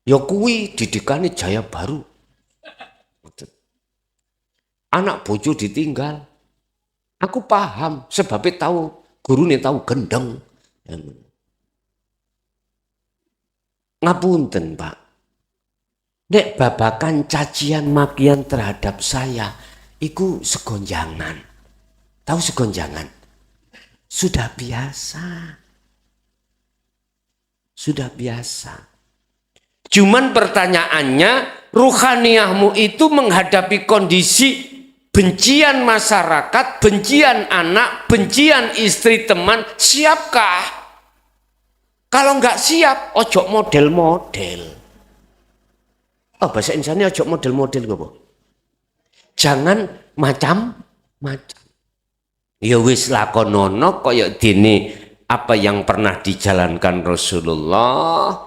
Speaker 1: Ya kuwi didikannya Jaya Baru. Anak bojo ditinggal. Aku paham sebabnya tahu gurune tahu gendeng. Ngapunten Pak. Nek babakan cacian makian terhadap saya, iku segonjangan. Tahu segonjangan? Sudah biasa. Sudah biasa. Cuman pertanyaannya, ruhaniyahmu itu menghadapi kondisi bencian masyarakat, bencian anak, bencian istri, teman, siapkah? Kalau nggak siap, ojo model-model. Oh, bahasa Indonesia ojo model-model apa? Jangan macam-macam. Ya wis lakonono kaya dene apa yang pernah dijalankan Rasulullah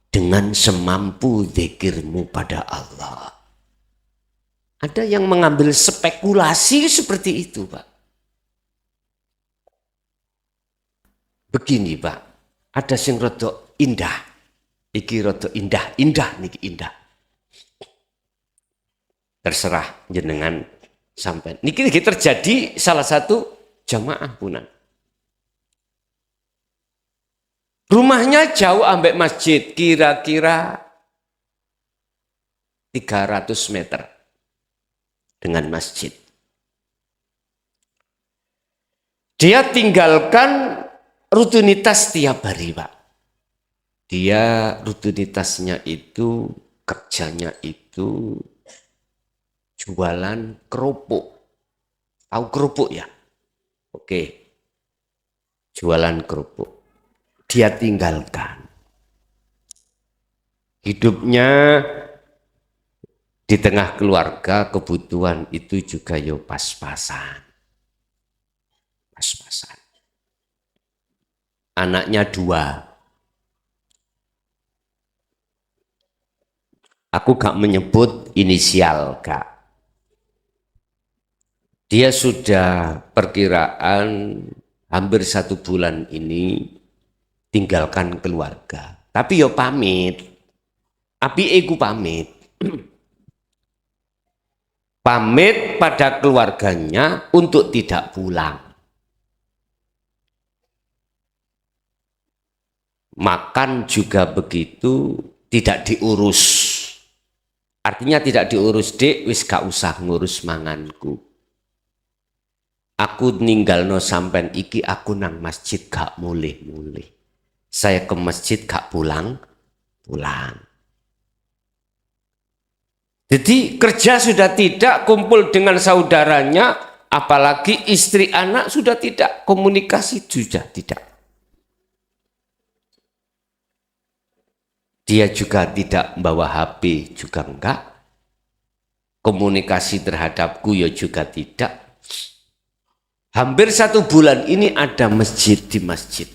Speaker 1: dengan semampu zikirmu pada Allah. Ada yang mengambil spekulasi seperti itu, Pak. Begini, Pak. Ada sing rada indah. Iki rada indah niki indah. Terserah jenengan sampai. Niki terjadi salah satu jamaah punan. Rumahnya jauh ambek masjid, kira-kira 300 meter dengan masjid. Dia tinggalkan rutinitas tiap hari, Pak. Dia rutinitasnya itu, kerjanya itu jualan kerupuk. Tahu kerupuk ya? Oke. Jualan kerupuk. Dia tinggalkan. Hidupnya di tengah keluarga, kebutuhan itu juga yo pas-pasan. Pas-pasan. Anaknya 2. Aku gak menyebut inisial, Kak. Dia sudah perkiraan hampir 1 bulan ini tinggalkan keluarga. Tapi yo pamit. Api egu pamit. Pamit pada keluarganya untuk tidak pulang. Makan juga begitu, tidak diurus. Artinya tidak diurus, Dek, wis gak usah ngurus manganku. Aku ninggalno sampean iki, aku nang masjid gak mulih-mulih. Saya ke masjid gak pulang. Jadi kerja sudah tidak, kumpul dengan saudaranya, apalagi istri anak sudah tidak, komunikasi sudah tidak. Dia juga tidak membawa HP, juga enggak. Komunikasi terhadapku ya juga tidak. Hampir 1 bulan ini ada masjid di masjid.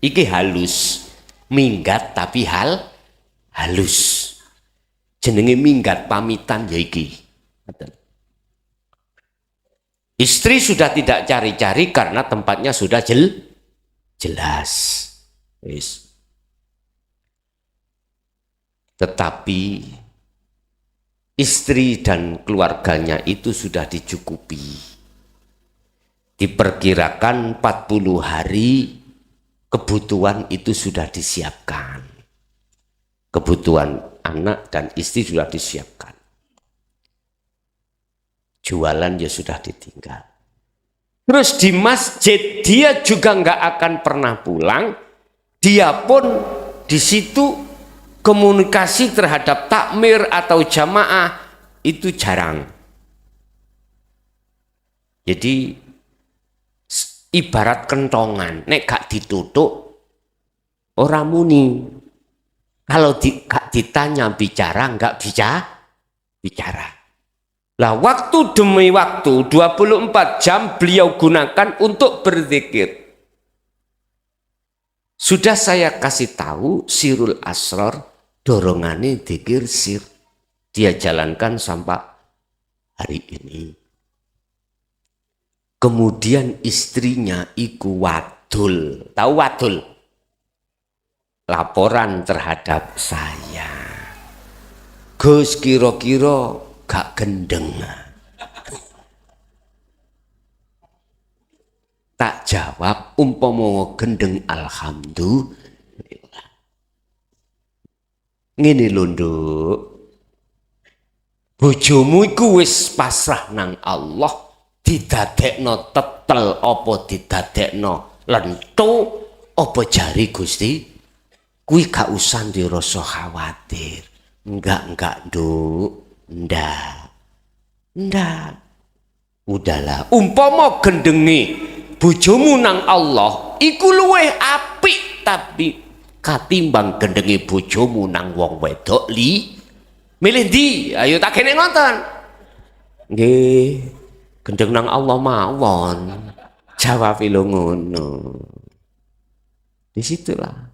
Speaker 1: Iki halus, minggat tapi halus. Jenenge minggat pamitan ya iki. Istri sudah tidak cari-cari karena tempatnya sudah jelas. Yes. Tetapi istri dan keluarganya itu sudah dicukupi. Diperkirakan 40 hari kebutuhan itu sudah disiapkan. Kebutuhan anak dan istri sudah disiapkan. Jualan ya sudah ditinggal. Terus di masjid dia juga nggak akan pernah pulang. Dia pun di situ komunikasi terhadap takmir atau jamaah itu jarang. Jadi ibarat kentongan, nek gak ditutup ora muni. Kalau gak ditanya bicara, nggak bicara. Lah waktu demi waktu 24 jam beliau gunakan untuk berzikir. Sudah saya kasih tahu Sirul Asrar dorongane zikir sir. Dia jalankan sampai hari ini. Kemudian istrinya iku wadul. Tahu wadul? Laporan terhadap saya. Gus kira-kira gak gendeng. Tak jawab, umpama gendeng alhamdulillah. Ngene lho, Nduk. Bojomu iku wis pasrah nang Allah, didadekno tetel apa didadekno lentu apa jari Gusti kuwi gak usah dirasa khawatir. Enggak Nduk, ndak. Udahlah, umpama gendenge bojomu nang Allah iku luwih apik tapi katimbang gendenge bojomu nang wong wedok milih ndi? Ayo tak kene ngoten. Nggih, gendeng nang Allah mawon. Jawab lho ngono. Disitulah.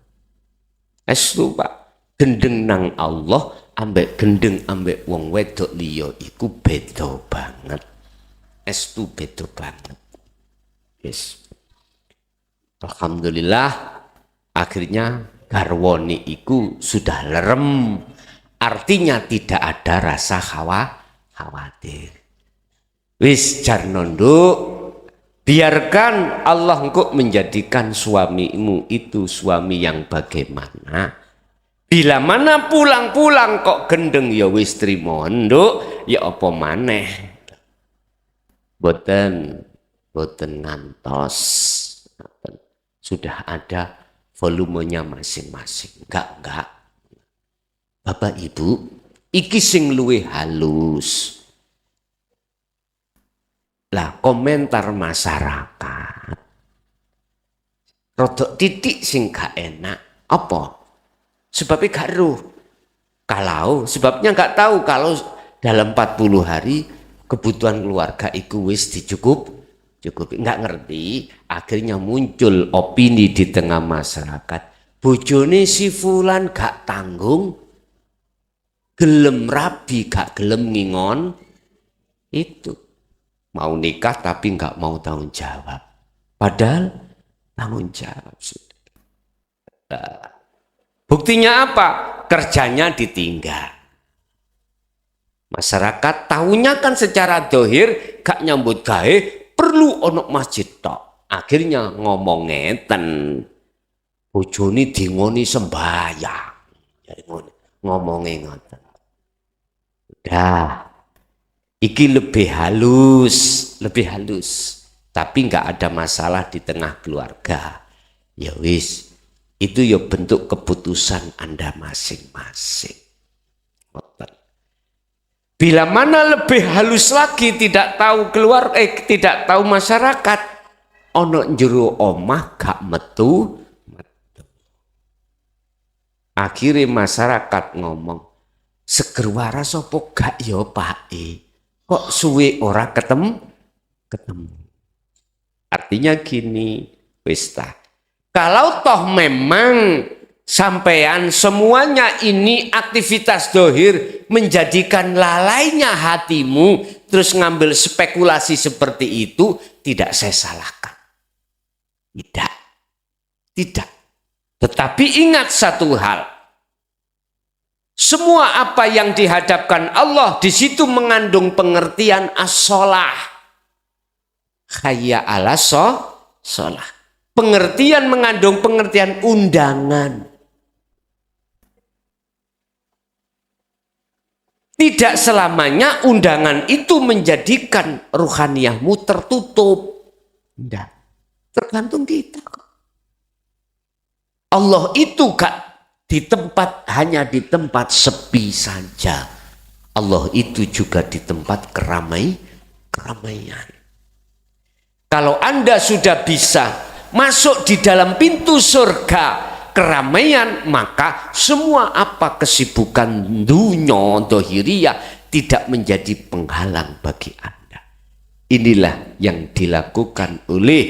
Speaker 1: Estu Pak, gendeng nang Allah ambek gendeng ambek wong wedok liya iku beda banget. Estu beda banget. Yes. Alhamdulillah akhirnya garwoni iku sudah lerem. Artinya tidak ada rasa khawatir. Wis Jarnondo, biarkan Allah engkau menjadikan suamimu itu suami yang bagaimana. Bila mana pulang-pulang kok gendeng ya wis trimo nduk, ya apa maneh. Boten ngantos. Sudah ada volumenya masing-masing. Enggak. Bapak Ibu, iki sing luwih halus. Lah komentar masyarakat. Rodok titik sing gak enak. Apa? Sebabnya gak ruh. Sebabnya gak tahu kalau dalam 40 hari kebutuhan keluarga iku wis cukup. Nggak ngerti, akhirnya muncul opini di tengah masyarakat. Bojone si fulan gak tanggung, gelem rabi gak gelem ngingon, itu mau nikah tapi nggak mau tanggung jawab. Padahal tanggung jawab sudah. Nah, buktinya apa? Kerjanya ditinggal. Masyarakat tahunya kan secara dohir gak nyambut gawe, perlu onok masjid tok. Akhirnya ngomong ngeten, bojone dingoni sembahyang. Jadi ngomongnya ngoten. Udah, iki lebih halus, tapi nggak ada masalah di tengah keluarga. Ya wis, itu ya bentuk keputusan Anda masing-masing. Bila mana lebih halus lagi, tidak tahu tidak tahu masyarakat, ono njero omah gak metu. Akhirnya masyarakat ngomong, seger waras apa gak ya Pak kok suwe ora ketemu. Artinya gini, wis ta. Kalau toh memang sampean semuanya ini aktivitas dohir menjadikan lalainya hatimu, terus ngambil spekulasi seperti itu, tidak saya salahkan. Tidak. Tetapi ingat satu hal, semua apa yang dihadapkan Allah di situ mengandung pengertian as-sholah. Hayya ala sholah. Pengertian mengandung pengertian undangan. Tidak selamanya undangan itu menjadikan ruhaniyahmu tertutup. Tidak. Tergantung kita. Allah itu gak hanya di tempat sepi saja. Allah itu juga di tempat keramaian. Kalau Anda sudah bisa masuk di dalam pintu surga keramaian, maka semua apa kesibukan dunia dohiriyah tidak menjadi penghalang bagi Anda. Inilah yang dilakukan oleh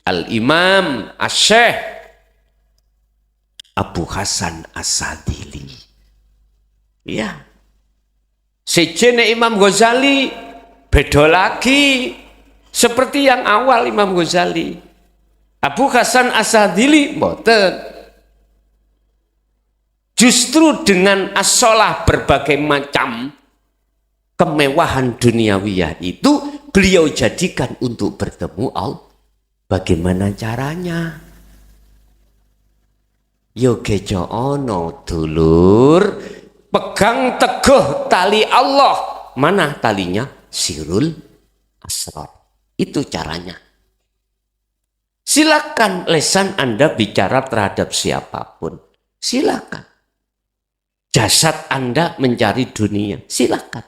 Speaker 1: Al-Imam Asy-Syaikh Abu Hasan As-Sadili. Ya. Sejene Imam Ghazali beda lagi. Seperti yang awal Imam Ghazali. Abu Hasan As-Sadili mboten. Justru dengan as-sholah berbagai macam kemewahan duniawiyah itu beliau jadikan untuk bertemu Allah. Bagaimana caranya? Yo gejo ono dulur, pegang teguh tali Allah. Mana talinya? Sirul asrar. Itu caranya. Silakan lisan Anda bicara terhadap siapapun. Silakan. Jasad Anda mencari dunia. Silakan.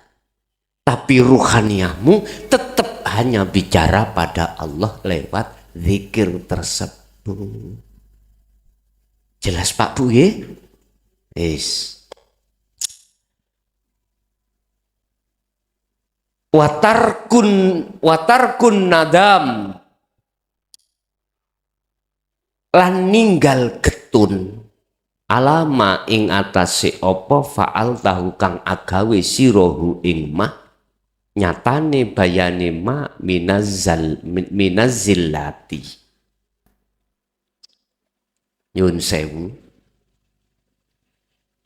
Speaker 1: Tapi ruhaniyahmu tetap hanya bicara pada Allah lewat zikir tersebut. Jelas Pak Bu ya? Yes. Watarkun nadam lan ninggal getun alama ing atase apa faal tahu kang agawe sirohu ing mah nyatane bayane ma minazillati. Nyun sewu,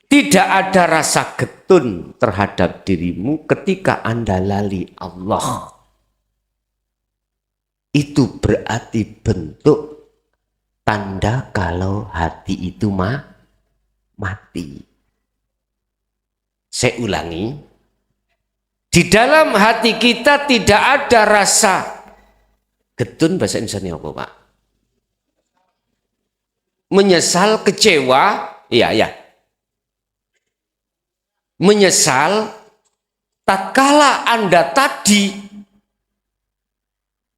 Speaker 1: tidak ada rasa getun terhadap dirimu ketika Anda lali Allah. Itu berarti bentuk tanda kalau hati itu mati. Saya ulangi, di dalam hati kita tidak ada rasa getun. Bahasa Indonesia apa Pak? Menyesal, kecewa, ya. Menyesal tatkala Anda tadi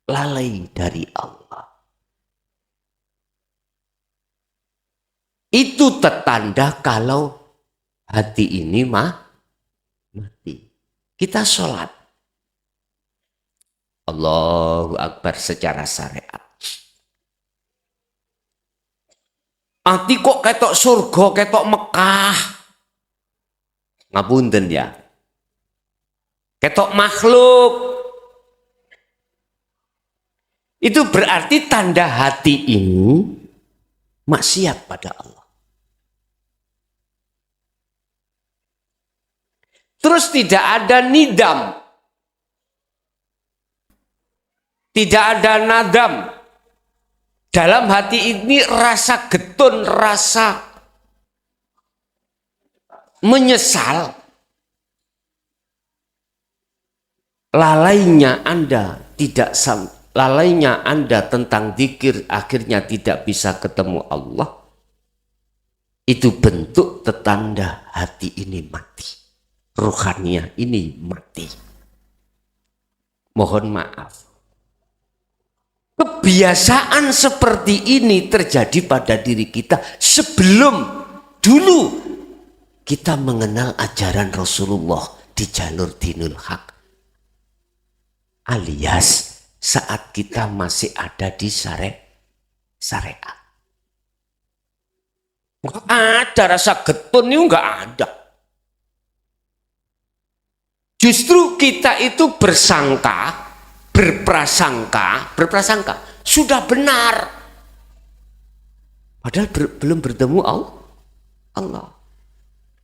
Speaker 1: lalai dari Allah. Itu tertanda kalau hati ini mati. Kita sholat. Allahu Akbar secara syariat. Hati kok ketok surga, ketok Mekah. Ngapunten ya. Ketok makhluk. Itu berarti tanda hati ini maksiat pada Allah. Terus tidak ada nidam. Tidak ada nadam. Dalam hati ini rasa getun, rasa menyesal. Lalainya Anda tentang zikir akhirnya tidak bisa ketemu Allah. Itu bentuk tetanda hati ini mati. Ruhaniyah ini mati. Mohon maaf. Kebiasaan seperti ini terjadi pada diri kita sebelum dulu kita mengenal ajaran Rasulullah di jalur dinul haq. Alias saat kita masih ada di syariat. Enggak ada rasa getun ini, enggak ada. Justru kita itu berprasangka sudah benar. Padahal belum bertemu Allah.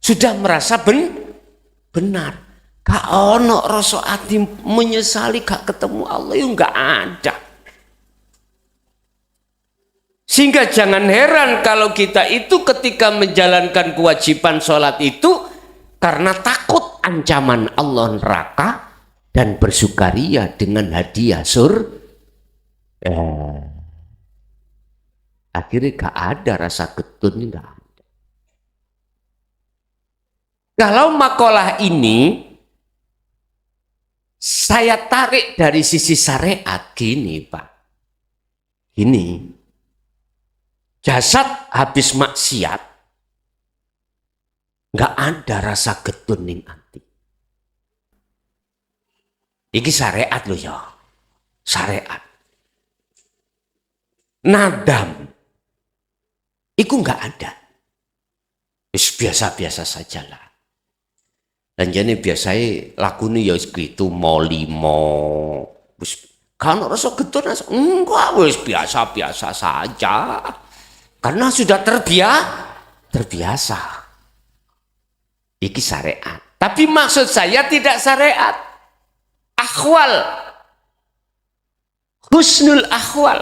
Speaker 1: Sudah merasa benar. Gak ono rasa ati menyesali gak ketemu Allah, itu gak ada. Sehingga jangan heran kalau kita itu ketika menjalankan kewajiban sholat itu karena takut ancaman Allah neraka dan bersukaria dengan hadiah akhirnya gak ada rasa getun, gak ada. Kalau makalah ini saya tarik dari sisi syariat gini Pak. Ini jasad habis maksiat gak ada rasa getun ning ati. Iki syariat loh ya. Syariat. Nadam. Iku nggak ada. Biasa-biasa sajalah. Dan jadi biasanya lakune ya gitu molimo. Kan rasa getun enggak wis biasa-biasa saja. Karena sudah terbiasa. Iki syariat. Tapi maksud saya tidak syariat. Akhwal. Husnul akhwal.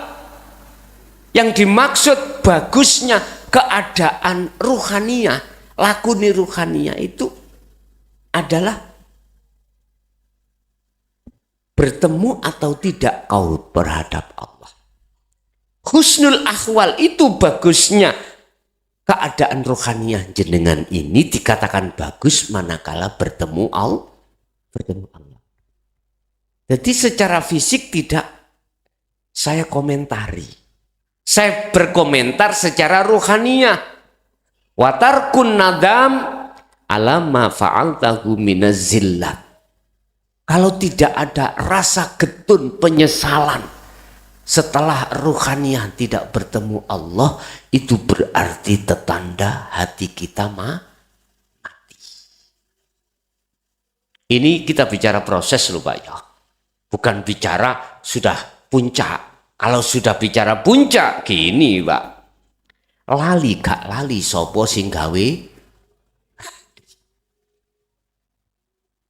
Speaker 1: Yang dimaksud bagusnya keadaan ruhaniyah, lakuni ruhaniyah itu adalah bertemu atau tidak kau berhadap Allah. Husnul ahwal itu bagusnya keadaan rohaniah jenengan ini dikatakan bagus manakala bertemu Allah. Jadi secara fisik tidak saya komentari. Saya berkomentar secara rohaniah. Watarkun nadam ala ma fa'altahu minazillat. Kalau tidak ada rasa getun penyesalan setelah ruhaniah tidak bertemu Allah, itu berarti tetanda hati kita mati. Ini kita bicara proses loh Pak ya. Bukan bicara sudah puncak. Kalau sudah bicara puncak gini Pak. Lali gak lali sopo sing gawe.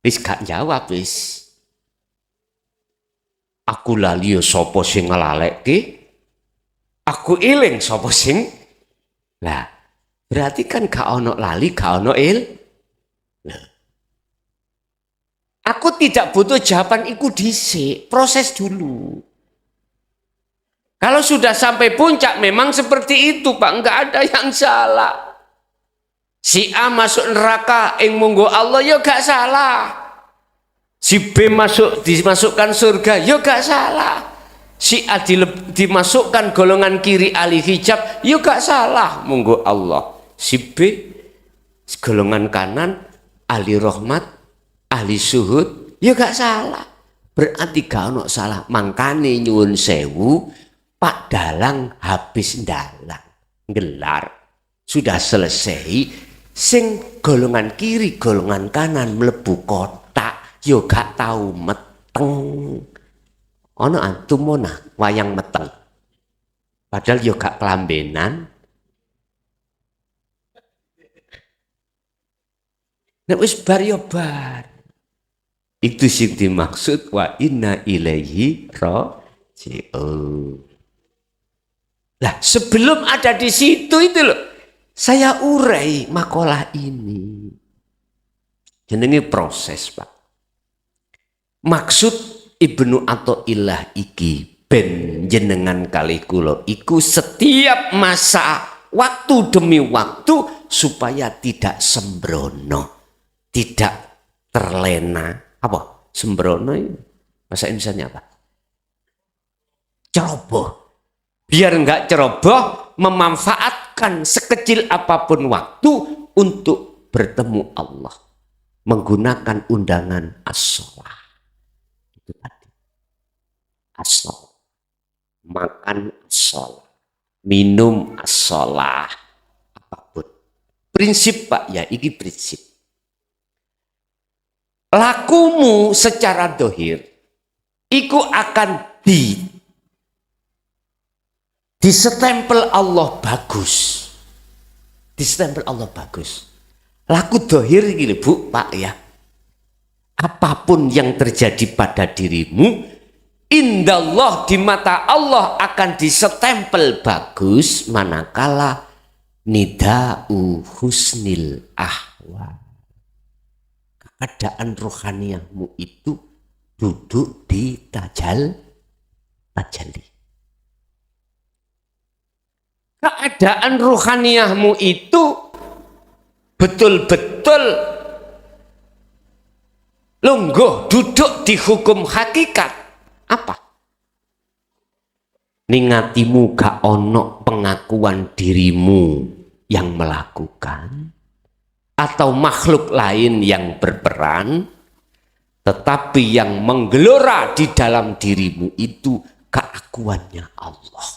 Speaker 1: Wis gak jawab wis. Aku lali yo sapa sing ngelalekke? Aku eling sapa sing? Lah, berarti kan gak ono lali, gak ono Nah. Aku tidak butuh jawaban iku dhisik, proses dulu. Kalau sudah sampai puncak memang seperti itu Pak, enggak ada yang salah. Si A masuk neraka ing monggo Allah ya gak salah. Si B dimasukkan surga ya gak salah. Si A dimasukkan golongan kiri ahli hijab ya gak salah monggo Allah. Si B golongan kanan ahli rahmat, ahli syuhud ya gak salah. Berarti gak ono salah. Mangkane nyuwun sewu Pak Dalang habis dalang gelar sudah selesai. Sing golongan kiri, golongan kanan mlebu kotak, yo gak tahu meteng. Ono antumona wayang meteng. Padahal yo gak kelambenan. Nek wis bar yo bar. Itu sing dimaksud wa inna ilaihi raji'un. Lah sebelum ada di situ itu loh. Saya urai makalah ini. Jenenge proses, Pak. Maksud Ibnu Athaillah iki ben jenengan kali kula iku setiap masa waktu demi waktu supaya tidak sembrono, tidak terlena. Apa? Sembrono ini bahasa Indonesianya apa? Ceroboh. Biar enggak ceroboh, memanfaatkan sekecil apapun waktu untuk bertemu Allah menggunakan undangan as-shalah. Itu tadi as-shalah, makan as-shalah, minum as-shalah, apapun prinsip Pak ya, ini prinsip. Lakumu secara dohir iku akan disestempel Allah bagus. Disestempel Allah bagus. Laku dohir gini Bu, Pak ya. Apapun yang terjadi pada dirimu, indallah di mata Allah akan disestempel bagus manakala nida'u husnil ahwal. Keadaan rohaniahmu itu duduk di tajalli. Keadaan rohaniahmu itu betul-betul lungguh duduk di hukum hakikat. Apa? Ningatimu gak ono pengakuan dirimu yang melakukan atau makhluk lain yang berperan, tetapi yang menggelora di dalam dirimu itu keakuannya Allah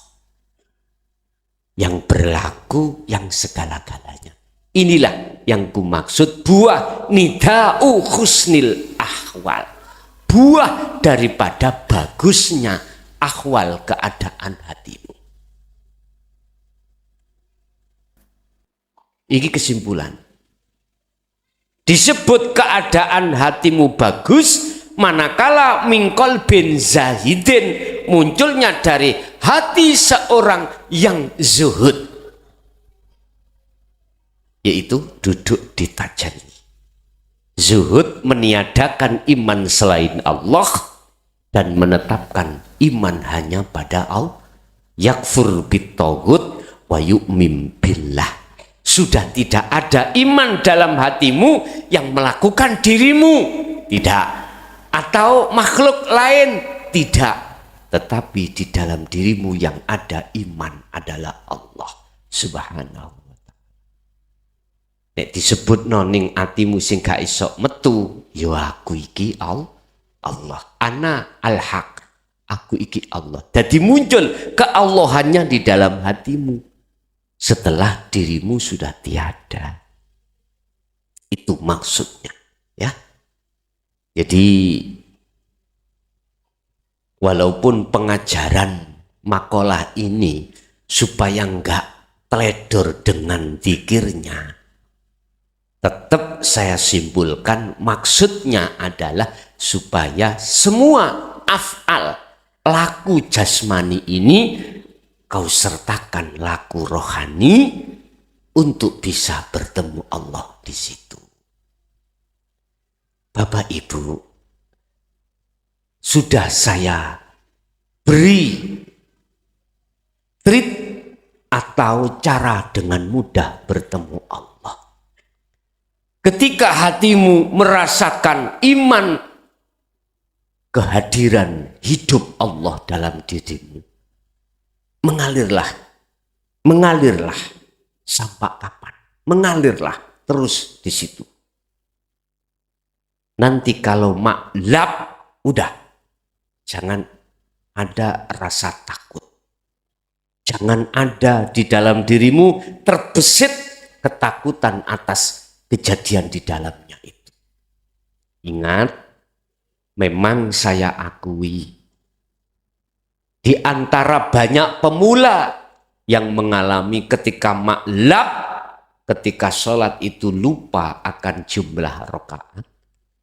Speaker 1: yang berlaku, yang segala-galanya. Inilah yang kumaksud buah nida'u husnil ahwal. Buah daripada bagusnya ahwal keadaan hatimu. Ini kesimpulan. Disebut keadaan hatimu bagus manakala mingkol bin zahidin, munculnya dari hati seorang yang zuhud, yaitu duduk di tajalli. Zuhud meniadakan iman selain Allah, dan menetapkan iman hanya pada Allah. Yakfur bitaghut wa yu'min billah. Sudah tidak ada iman dalam hatimu yang melakukan dirimu, tidak, atau makhluk lain, tidak, tetapi di dalam dirimu yang ada iman adalah Allah Subhanahu wa ta'ala. Nek disebut noning atimu sing gak iso metu, yo aku iki Allah, ana al-haq, aku iki Allah. Jadi muncul keallahannya di dalam hatimu setelah dirimu sudah tiada. Itu maksudnya, ya. Jadi walaupun pengajaran makalah ini supaya enggak teledor dengan zikirnya, tetap saya simpulkan maksudnya adalah supaya semua af'al laku jasmani ini kau sertakan laku rohani untuk bisa bertemu Allah di situ. Bapak Ibu, sudah saya beri trik atau cara dengan mudah bertemu Allah. Ketika hatimu merasakan iman kehadiran hidup Allah dalam dirimu, mengalirlah sampai kapan? Mengalirlah terus di situ. Nanti kalau maklab, udah, jangan ada rasa takut. Jangan ada di dalam dirimu terbesit ketakutan atas kejadian di dalamnya itu. Ingat, memang saya akui di antara banyak pemula yang mengalami ketika maklab, ketika sholat itu lupa akan jumlah rakaat,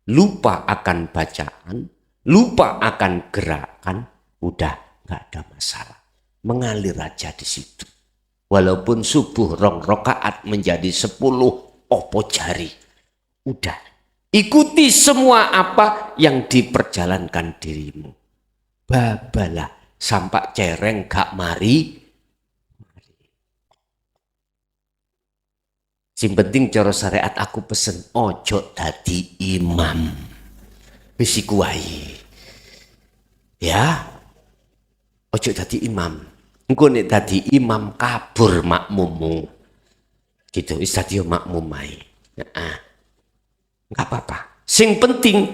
Speaker 1: lupa akan bacaan, lupa akan gerakan, udah nggak ada masalah, mengalir aja di situ. Walaupun subuh 2 rakaat menjadi 10 opo jari, udah ikuti semua apa yang diperjalankan dirimu. Babalah sampai cereng gak mari. Sing penting cara syariat aku pesen ojo dadi imam. Wis iku wae. Ya. Ojo dadi imam. Engko nek dadi imam kabur makmummu. Gitu, wis dadi makmum ae. Heeh. Enggak apa-apa. Sing penting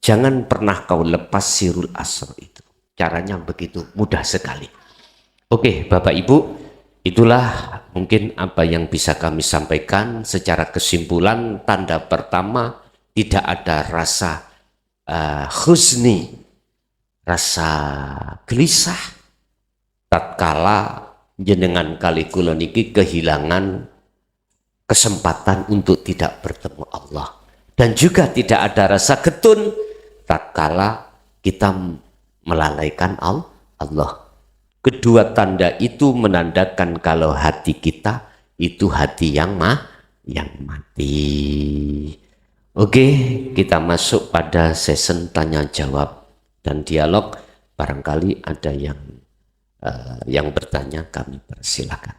Speaker 1: jangan pernah kau lepas sirul asr itu. Caranya begitu mudah sekali. Oke, Bapak Ibu, itulah mungkin apa yang bisa kami sampaikan secara kesimpulan. Tanda pertama, tidak ada rasa husni, rasa gelisah tatkala jenengan kali kula niki kehilangan kesempatan untuk tidak bertemu Allah, dan juga tidak ada rasa getun tatkala kita melalaikan Allah. Kedua tanda itu menandakan kalau hati kita itu hati yang mati. Oke, kita masuk pada sesi tanya jawab dan dialog. Barangkali ada yang bertanya, kami persilakan.